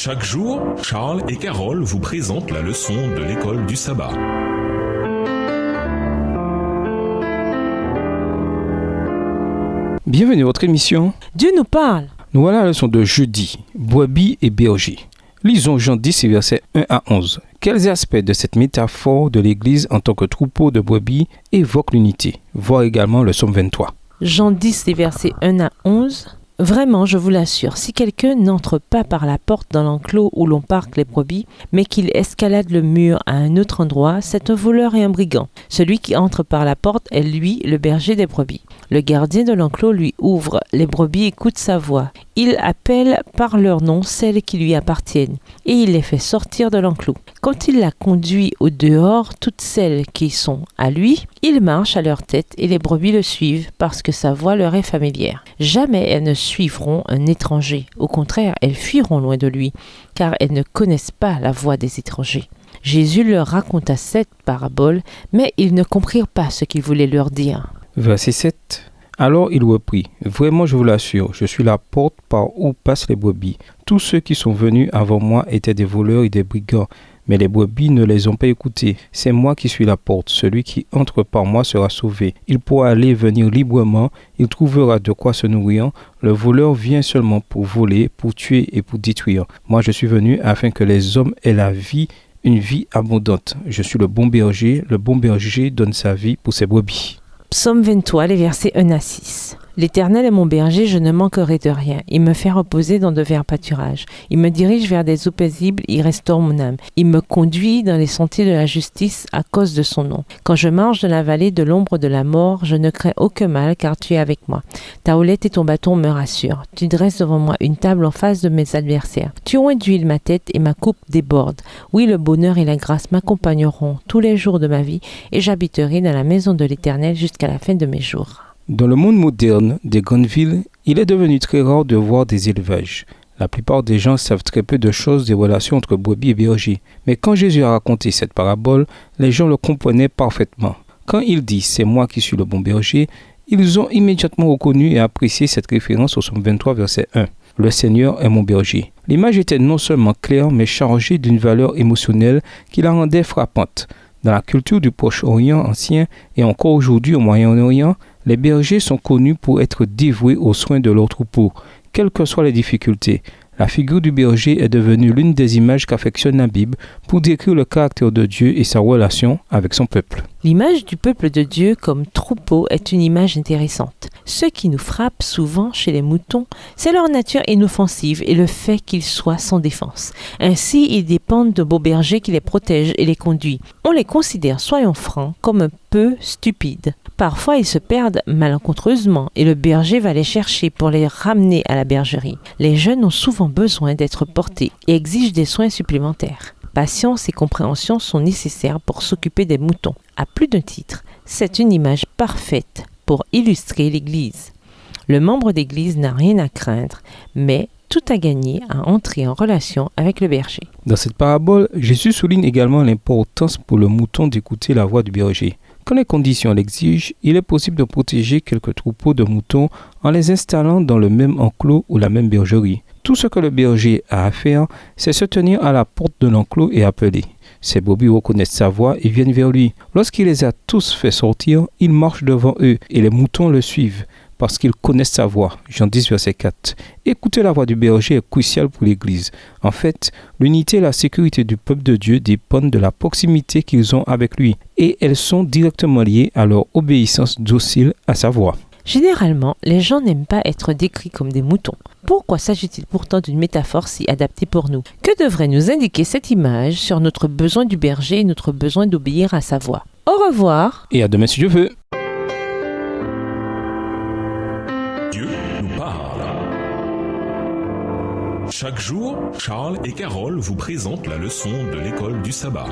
Chaque jour, Charles et Carole vous présentent la leçon de l'école du sabbat. Bienvenue à votre émission. Dieu nous parle. Nous voilà à la leçon de jeudi, brebis et berger. Lisons Jean 10, versets 1 à 11. Quels aspects de cette métaphore de l'Église en tant que troupeau de brebis évoquent l'unité? Voir également le psaume 23. Jean 10, les versets 1 à 11. Vraiment, je vous l'assure, si quelqu'un n'entre pas par la porte dans l'enclos où l'on parque les brebis, mais qu'il escalade le mur à un autre endroit, c'est un voleur et un brigand. Celui qui entre par la porte est lui, le berger des brebis. Le gardien de l'enclos lui ouvre, les brebis écoutent sa voix. Il appelle par leur nom celles qui lui appartiennent, et il les fait sortir de l'enclos. Quand il la conduit au dehors, toutes celles qui sont à lui, il marche à leur tête et les brebis le suivent parce que sa voix leur est familière. Jamais elles ne suivront un étranger. Au contraire, elles fuiront loin de lui, car elles ne connaissent pas la voix des étrangers. Jésus leur raconta cette parabole, mais ils ne comprirent pas ce qu'il voulait leur dire. Verset 7. Alors il reprit, « Vraiment je vous l'assure, je suis la porte par où passent les brebis. Tous ceux qui sont venus avant moi étaient des voleurs et des brigands, mais les brebis ne les ont pas écoutés. C'est moi qui suis la porte. Celui qui entre par moi sera sauvé. Il pourra aller et venir librement, il trouvera de quoi se nourrir. Le voleur vient seulement pour voler, pour tuer et pour détruire. Moi je suis venu afin que les hommes aient la vie, une vie abondante. Je suis le bon berger donne sa vie pour ses brebis. » Psaume 23, les versets 1 à 6. L'Éternel est mon berger, je ne manquerai de rien. Il me fait reposer dans de verts pâturages. Il me dirige vers des eaux paisibles, il restaure mon âme. Il me conduit dans les sentiers de la justice à cause de son nom. Quand je marche dans la vallée de l'ombre de la mort, je ne crains aucun mal car tu es avec moi. Ta houlette et ton bâton me rassurent. Tu dresses devant moi une table en face de mes adversaires. Tu oins d'huile ma tête et ma coupe déborde. Oui, le bonheur et la grâce m'accompagneront tous les jours de ma vie et j'habiterai dans la maison de l'Éternel jusqu'à la fin de mes jours. Dans le monde moderne des grandes villes, il est devenu très rare de voir des élevages. La plupart des gens savent très peu de choses des relations entre brebis et bergers. Mais quand Jésus a raconté cette parabole, les gens le comprenaient parfaitement. Quand il dit « C'est moi qui suis le bon berger », ils ont immédiatement reconnu et apprécié cette référence au psaume 23, verset 1. « Le Seigneur est mon berger ». L'image était non seulement claire, mais chargée d'une valeur émotionnelle qui la rendait frappante. Dans la culture du Proche-Orient ancien et encore aujourd'hui au Moyen-Orient, les bergers sont connus pour être dévoués aux soins de leurs troupeaux, quelles que soient les difficultés. La figure du berger est devenue l'une des images qu'affectionne la Bible pour décrire le caractère de Dieu et sa relation avec son peuple. L'image du peuple de Dieu comme troupeau est une image intéressante. Ce qui nous frappe souvent chez les moutons, c'est leur nature inoffensive et le fait qu'ils soient sans défense. Ainsi, ils dépendent de beaux bergers qui les protègent et les conduisent. On les considère, soyons francs, comme un peu stupides. Parfois, ils se perdent malencontreusement et le berger va les chercher pour les ramener à la bergerie. Les jeunes ont souvent besoin d'être portés et exigent des soins supplémentaires. Patience et compréhension sont nécessaires pour s'occuper des moutons. À plus d'un titre, c'est une image parfaite pour illustrer l'Église. Le membre d'Église n'a rien à craindre, mais tout à gagner à entrer en relation avec le berger. Dans cette parabole, Jésus souligne également l'importance pour le mouton d'écouter la voix du berger. Quand les conditions l'exigent, il est possible de protéger quelques troupeaux de moutons en les installant dans le même enclos ou la même bergerie. Tout ce que le berger a à faire, c'est se tenir à la porte de l'enclos et appeler. Ses brebis reconnaissent sa voix et viennent vers lui. Lorsqu'il les a tous fait sortir, il marche devant eux et les moutons le suivent parce qu'ils connaissent sa voix. Jean 10, verset 4. Écouter la voix du berger est crucial pour l'Église. En fait, l'unité et la sécurité du peuple de Dieu dépendent de la proximité qu'ils ont avec lui et elles sont directement liées à leur obéissance docile à sa voix. Généralement, les gens n'aiment pas être décrits comme des moutons. Pourquoi s'agit-il pourtant d'une métaphore si adaptée pour nous? Que devrait nous indiquer cette image sur notre besoin du berger et notre besoin d'obéir à sa voix? Au revoir et à demain si Dieu veut. Dieu nous parle. Chaque jour, Charles et Carole vous présentent la leçon de l'école du sabbat.